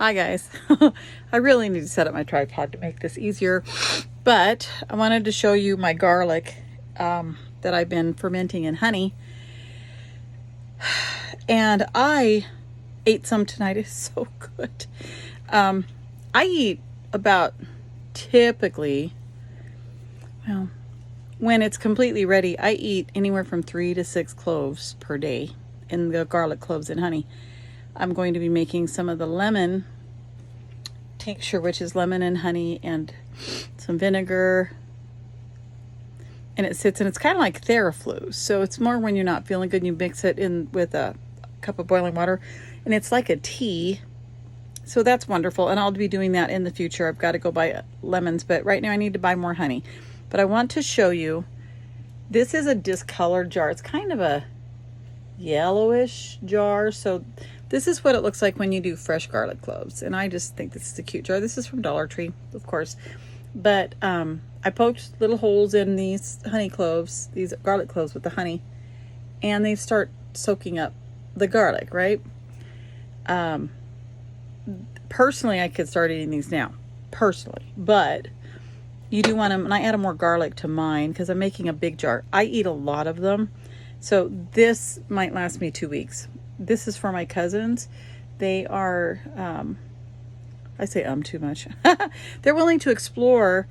Hi guys. I really need to set up my tripod to make this easier, but I wanted to show you my garlic that I've been fermenting in honey, and I ate some tonight. It's so good. I eat about, typically, well, when it's completely ready, I eat anywhere from 3 to 6 cloves per day in the garlic cloves and honey. I'm going to be making some of the lemon tincture, which is lemon and honey and some vinegar. And it sits, and it's kind of like Theraflu. So it's more when you're not feeling good and you mix it in with a cup of boiling water. And it's like a tea. So that's wonderful. And I'll be doing that in the future. I've got to go buy lemons, but right now I need to buy more honey. But I want to show you, this is a discolored jar. It's kind of a yellowish jar. So this is what it looks like when you do fresh garlic cloves. And I just think this is a cute jar. This is from Dollar Tree, of course. But I poked little holes in these honey cloves, these garlic cloves with the honey, and they start soaking up the garlic, right? Personally, I could start eating these now, personally. But you do want them, and I added more garlic to mine because I'm making a big jar. I eat a lot of them. So this might last me 2 weeks. This is for my cousins. They are, I say too much. They're willing to explore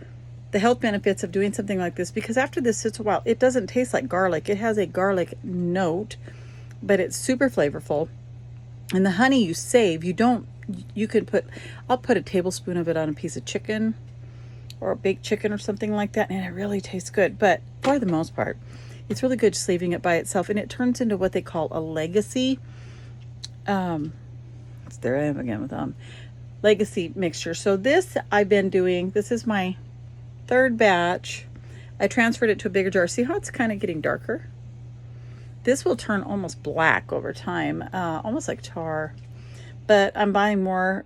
the health benefits of doing something like this, because after this sits a while, it doesn't taste like garlic. It has a garlic note, but it's super flavorful. And the honey you save, you could put, I'll put a tablespoon of it on a piece of chicken or a baked chicken or something like that, and it really tastes good. But for the most part, it's really good just leaving it by itself, and it turns into what they call a legacy. There I am again with legacy mixture. So this I've been doing. This is my third batch. I transferred it to a bigger jar. See how it's kind of getting darker? This will turn almost black over time, almost like tar. But I'm buying more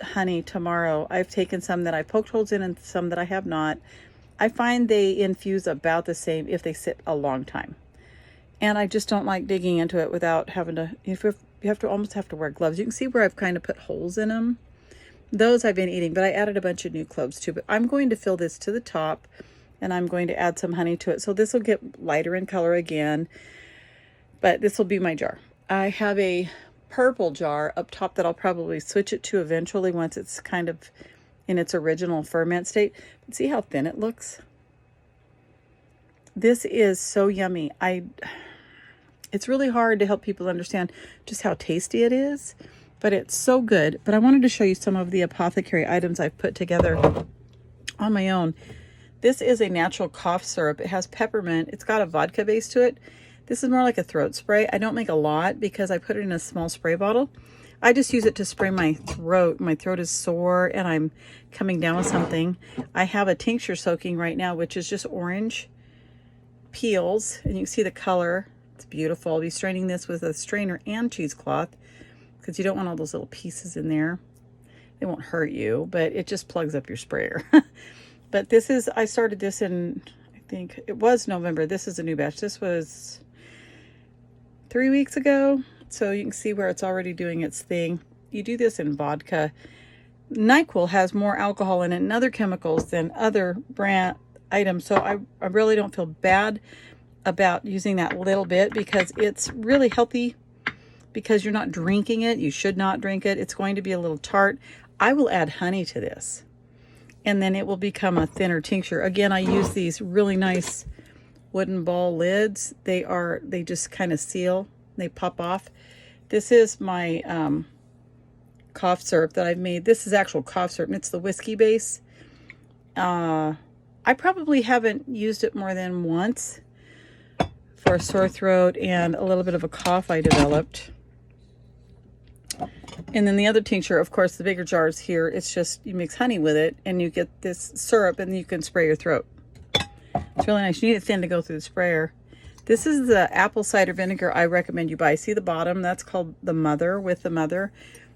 honey tomorrow. I've taken some that I poked holes in and some that I have not. I find they infuse about the same if they sit a long time. And I just don't like digging into it without having to, you almost have to wear gloves. You can see where I've kind of put holes in them. Those I've been eating, but I added a bunch of new cloves too. But I'm going to fill this to the top, and I'm going to add some honey to it. So this will get lighter in color again, but this will be my jar. I have a purple jar up top that I'll probably switch it to eventually once it's kind of in its original ferment state. But see how thin it looks? This is so yummy. It's really hard to help people understand just how tasty it is, but it's so good. But I wanted to show you some of the apothecary items I've put together on my own. This is a natural cough syrup. It has peppermint. It's got a vodka base to it. This is more like a throat spray. I don't make a lot because I put it in a small spray bottle. I just use it to spray my throat. My throat is sore and I'm coming down with something. I have a tincture soaking right now, which is just orange peels, and you can see the color. It's beautiful. I'll be straining this with a strainer and cheesecloth because you don't want all those little pieces in there. They won't hurt you, but it just plugs up your sprayer. But this is, I started this in, I think it was November. This is a new batch. This was 3 weeks ago. So you can see where it's already doing its thing. You do this in vodka. NyQuil has more alcohol in it and other chemicals than other brand items. So I really don't feel bad about using that little bit because it's really healthy, because you're not drinking it. You should not drink it. It's going to be a little tart. I will add honey to this, and then it will become a thinner tincture. Again, I use these really nice wooden ball lids. They just kind of seal. They pop off. This is my cough syrup that I've made. This is actual cough syrup, and it's the whiskey base. I probably haven't used it more than once for a sore throat and a little bit of a cough I developed. And then the other tincture, of course, the bigger jars here, it's just you mix honey with it and you get this syrup and you can spray your throat. It's really nice. You need it thin to go through the sprayer. This is the apple cider vinegar I recommend you buy. See the bottom? That's called the Mother with the Mother.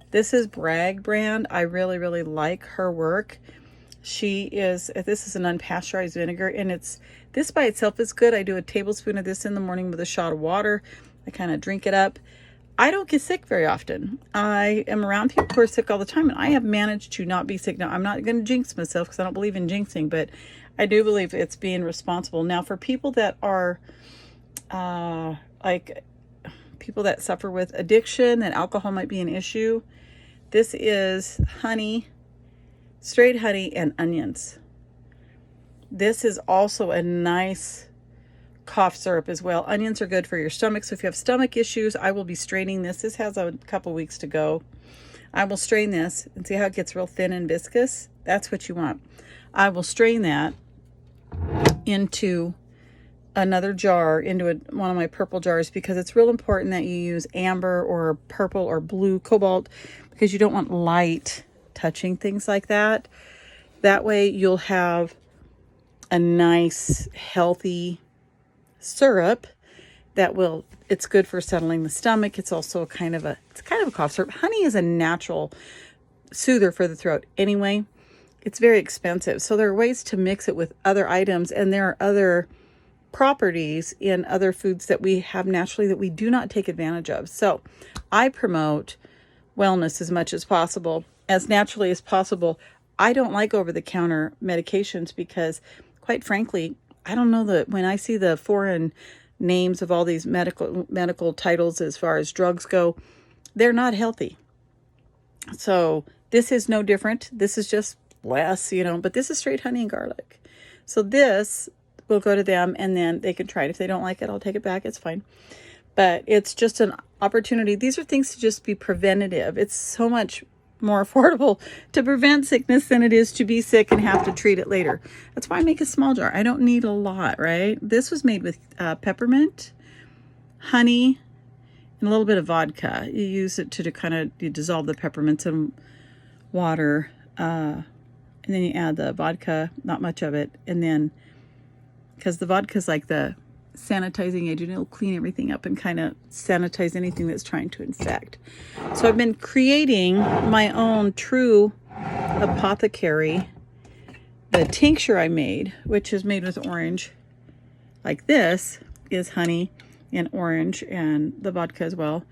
This is Bragg brand. I really, really like her work. This is an unpasteurized vinegar, and this by itself is good. I do a tablespoon of this in the morning with a shot of water. I kind of drink it up. I don't get sick very often. I am around people who are sick all the time, and I have managed to not be sick. Now, I'm not going to jinx myself because I don't believe in jinxing, but I do believe it's being responsible. Now, for people that are like people that suffer with addiction, and alcohol might be an issue, this is honey, straight honey, and onions. This is also a nice cough syrup as well. Onions are good for your stomach, so if you have stomach issues, I will be straining this. This has a couple weeks to go. I will strain this and see how it gets real thin and viscous. That's what you want. I will strain that into another jar, into one of my purple jars, because it's real important that you use amber or purple or blue cobalt, because you don't want light touching things like that. That way you'll have a nice healthy syrup that will, it's good for settling the stomach. It's also kind of a cough syrup. Honey is a natural soother for the throat anyway. It's very expensive, so there are ways to mix it with other items, and there are other properties in other foods that we have naturally that we do not take advantage of. So I promote wellness as much as possible, as naturally as possible. I don't like over-the-counter medications because, quite frankly, I don't know that when I see the foreign names of all these medical titles as far as drugs go, they're not healthy. So this is no different. This is just less, but this is straight honey and garlic. So this will go to them, and then they can try it. If they don't like it, I'll take it back. It's fine. But it's just an opportunity. These are things to just be preventative. It's so much more affordable to prevent sickness than it is to be sick and have to treat it later. That's why I make a small jar. I don't need a lot, right? This was made with peppermint, honey, and a little bit of vodka. You use it to kind of, you dissolve the peppermints in water, and then you add the vodka, not much of it, and then, because the vodka is like the sanitizing agent, it'll clean everything up and kind of sanitize anything that's trying to infect. So I've been creating my own true apothecary. The tincture I made, which is made with orange, like this, is honey and orange and the vodka as well.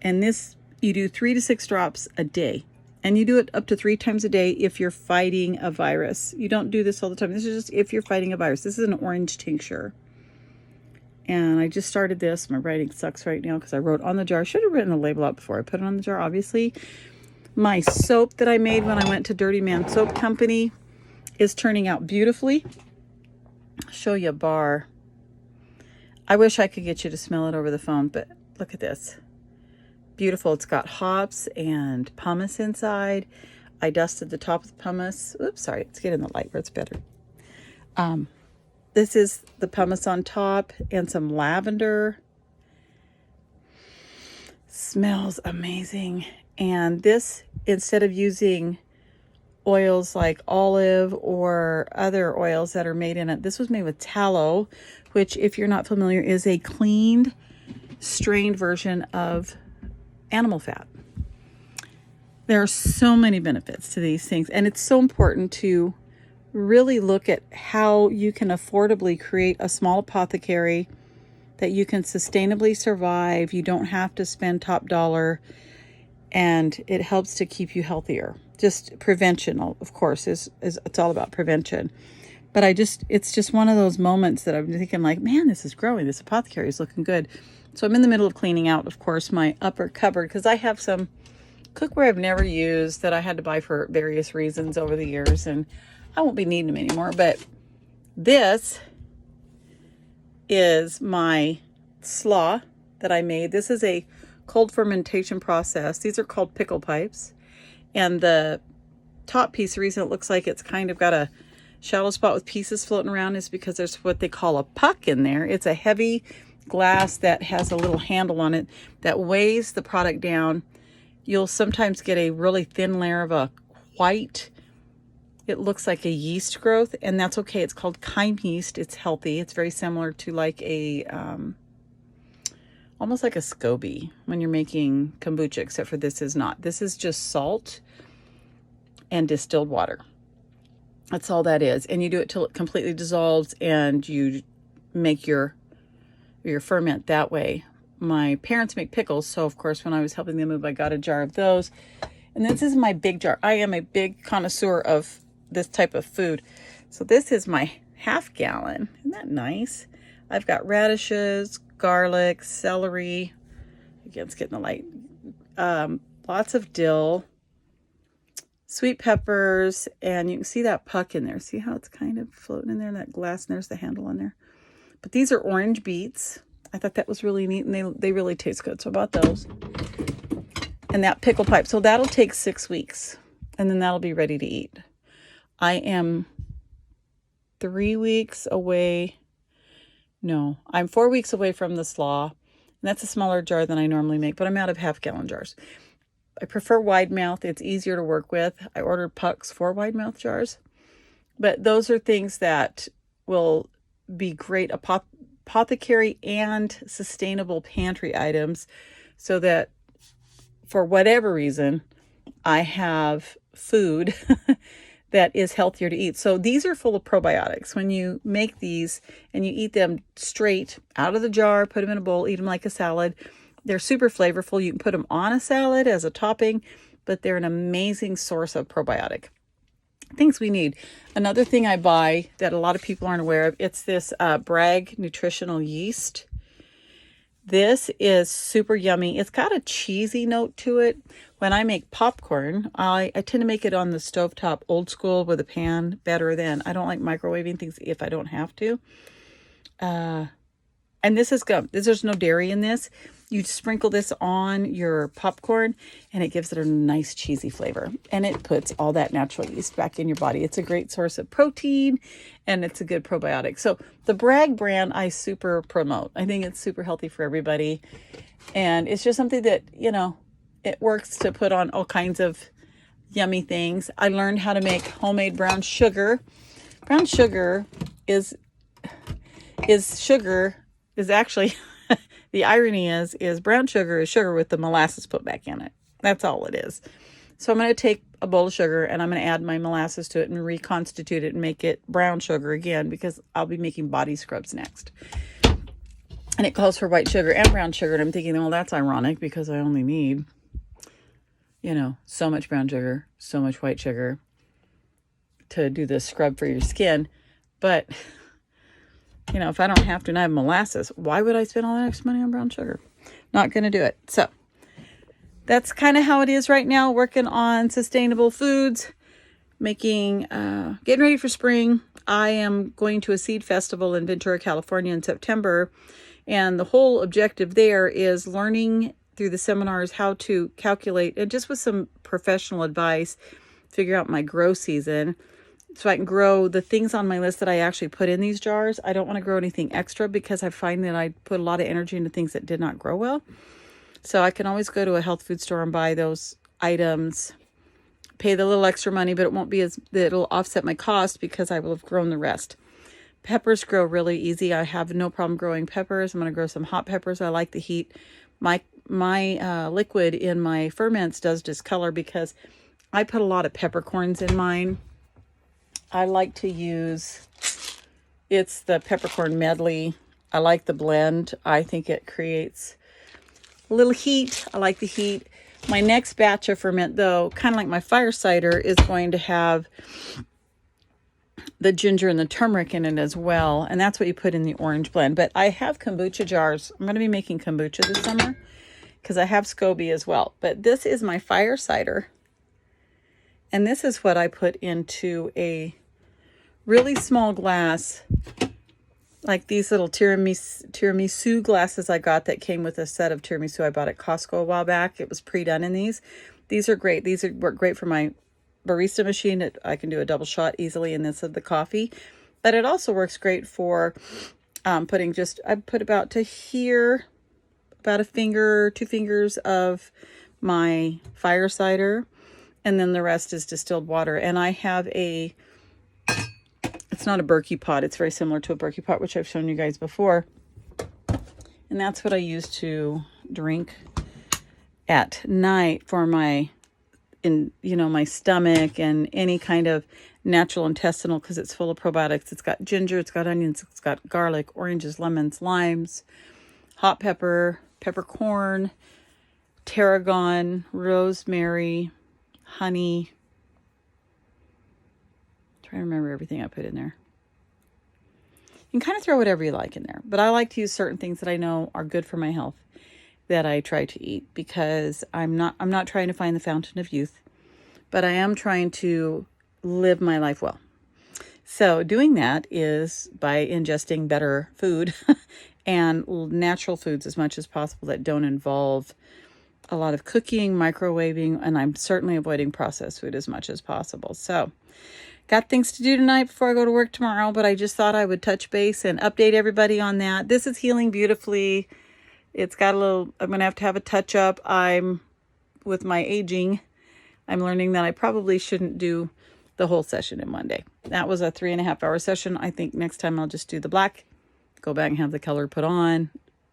And this, you do 3 to 6 drops a day. And you do it up to 3 times a day if you're fighting a virus. You don't do this all the time. This is just if you're fighting a virus. This is an orange tincture. And I just started this. My writing sucks right now because I wrote on the jar. I should have written the label out before I put it on the jar, obviously. My soap that I made when I went to Dirty Man Soap Company is turning out beautifully. I'll show you a bar. I wish I could get you to smell it over the phone, but look at this. Beautiful. It's got hops and pumice inside. I dusted the top of the pumice. Oops, sorry. Let's get in the light where it's better. This is the pumice on top and some lavender. Smells amazing. And this, instead of using oils like olive or other oils that are made in it, this was made with tallow, which, if you're not familiar, is a cleaned, strained version of animal fat. There are so many benefits to these things, and it's so important to really look at how you can affordably create a small apothecary that you can sustainably survive. You don't have to spend top dollar, and it helps to keep you healthier. Just prevention, of course, is it's all about prevention. But it's just one of those moments that I'm thinking like, man, this is growing. This apothecary is looking good. So I'm in the middle of cleaning out, of course, my upper cupboard, because I have some cookware I've never used that I had to buy for various reasons over the years, and I won't be needing them anymore. But this is my slaw that I made. This is a cold fermentation process. These are called pickle pipes. And the top piece, the reason it looks like it's kind of got a shallow spot with pieces floating around is because there's what they call a puck in there. It's a heavy glass that has a little handle on it that weighs the product down. You'll sometimes get a really thin layer of a white, it looks like a yeast growth, and that's okay. It's called chyme yeast. It's healthy. It's very similar to like a, almost like a SCOBY when you're making kombucha, except for this is not. This is just salt and distilled water. That's all that is. And you do it till it completely dissolves, and you make your ferment that way. my parents make pickles. So of course, when I was helping them move, I got a jar of those. And this is my big jar. I am a big connoisseur of this type of food. So this is my half gallon. Isn't that nice? I've got radishes, garlic, celery. Again, it's getting the light. Lots of dill, sweet peppers, and you can see that puck in there. See how it's kind of floating in there in that glass, and there's the handle on there. But these are orange beets. I thought that was really neat, and they really taste good. So I bought those. And that pickle pipe. So that'll take 6 weeks, and then that'll be ready to eat. I am 3 weeks away. No, I'm 4 weeks away from the slaw. And that's a smaller jar than I normally make, but I'm out of half-gallon jars. I prefer wide mouth. It's easier to work with. I ordered pucks for wide mouth jars. But those are things that will be great apothecary and sustainable pantry items, so that for whatever reason, I have food that is healthier to eat. So these are full of probiotics. When you make these and you eat them straight out of the jar, put them in a bowl, eat them like a salad, they're super flavorful. You can put them on a salad as a topping, but they're an amazing source of probiotic. Things we need. Another thing I buy that a lot of people aren't aware of, it's this Bragg nutritional yeast. This is super yummy. It's got a cheesy note to it. When I make popcorn, I tend to make it on the stovetop, old school, with a pan, better than. I don't like microwaving things if I don't have to. And this is gum. There's no dairy in this. You sprinkle this on your popcorn, and it gives it a nice cheesy flavor. And it puts all that natural yeast back in your body. It's a great source of protein, and it's a good probiotic. So the Bragg brand, I super promote. I think it's super healthy for everybody. And it's just something that, you know, it works to put on all kinds of yummy things. I learned how to make homemade brown sugar. Brown sugar is actually... The irony is brown sugar is sugar with the molasses put back in it. That's all it is. So I'm going to take a bowl of sugar, and I'm going to add my molasses to it and reconstitute it and make it brown sugar again, because I'll be making body scrubs next. And it calls for white sugar and brown sugar. And I'm thinking, well, that's ironic, because I only need, you know, so much brown sugar, so much white sugar to do this scrub for your skin. But... you know, if I don't have to and I have molasses, why would I spend all that extra money on brown sugar? Not going to do it. So that's kind of how it is right now, working on sustainable foods, getting ready for spring. I am going to a seed festival in Ventura, California in September. And the whole objective there is learning through the seminars how to calculate, and just with some professional advice, figure out my grow season, so I can grow the things on my list that I actually put in these jars. I don't want to grow anything extra, because I find that I put a lot of energy into things that did not grow well. So I can always go to a health food store and buy those items, pay the little extra money, but it won't be it'll offset my cost, because I will have grown the rest. Peppers grow really easy. I have no problem growing peppers. I'm going to grow some hot peppers. I like the heat. My liquid in my ferments does discolor, because I put a lot of peppercorns in mine. I like to use, it's the peppercorn medley. I like the blend. I think it creates a little heat. I like the heat. My next batch of ferment, though, kind of like my fire cider, is going to have the ginger and the turmeric in it as well. And that's what you put in the orange blend. But I have kombucha jars. I'm going to be making kombucha this summer, because I have SCOBY as well. But this is my fire cider. And this is what I put into a really small glass, like these little tiramisu glasses I got that came with a set of tiramisu I bought at Costco a while back. It was pre-done in these. These are great. These work great for my barista machine. I can do a double shot easily in this of the coffee. But it also works great for putting I put about to here, about a finger, 2 fingers of my fire cider. And then the rest is distilled water. And I have it's not a Berkey pot. It's very similar to a Berkey pot, which I've shown you guys before. And that's what I use to drink at night for my stomach and any kind of natural intestinal, because it's full of probiotics. It's got ginger, it's got onions, it's got garlic, oranges, lemons, limes, hot pepper, peppercorn, tarragon, rosemary, honey. Trying to remember everything I put in there. You can kind of throw whatever you like in there, but I like to use certain things that I know are good for my health that I try to eat, because I'm not trying to find the fountain of youth, but I am trying to live my life well. So doing that is by ingesting better food and natural foods as much as possible that don't involve a lot of cooking, microwaving, and I'm certainly avoiding processed food as much as possible. So got things to do tonight before I go to work tomorrow, but I just thought I would touch base and update everybody on that. This is healing beautifully. It's got a little, I'm going to have a touch up. With my aging, I'm learning that I probably shouldn't do the whole session in one day. That was a 3.5-hour session. I think next time I'll just do the black, go back and have the color put on,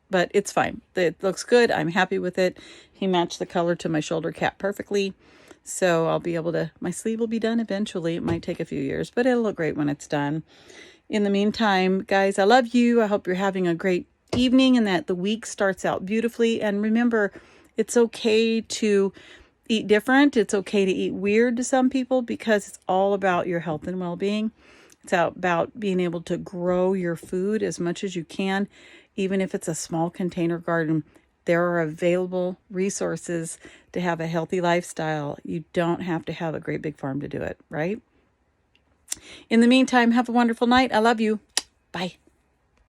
but it's fine. It looks good. I'm happy with it. He matched the color to my shoulder cap perfectly. So I'll be able to, my sleeve will be done eventually. It might take a few years, but it'll look great when it's done. In the meantime, guys, I love you. I hope you're having a great evening and that the week starts out beautifully. And remember, it's okay to eat different. It's okay to eat weird to some people, because it's all about your health and well-being. It's about being able to grow your food as much as you can, even if it's a small container garden. There are available resources to have a healthy lifestyle. You don't have to have a great big farm to do it, right? In the meantime, have a wonderful night. I love you. Bye.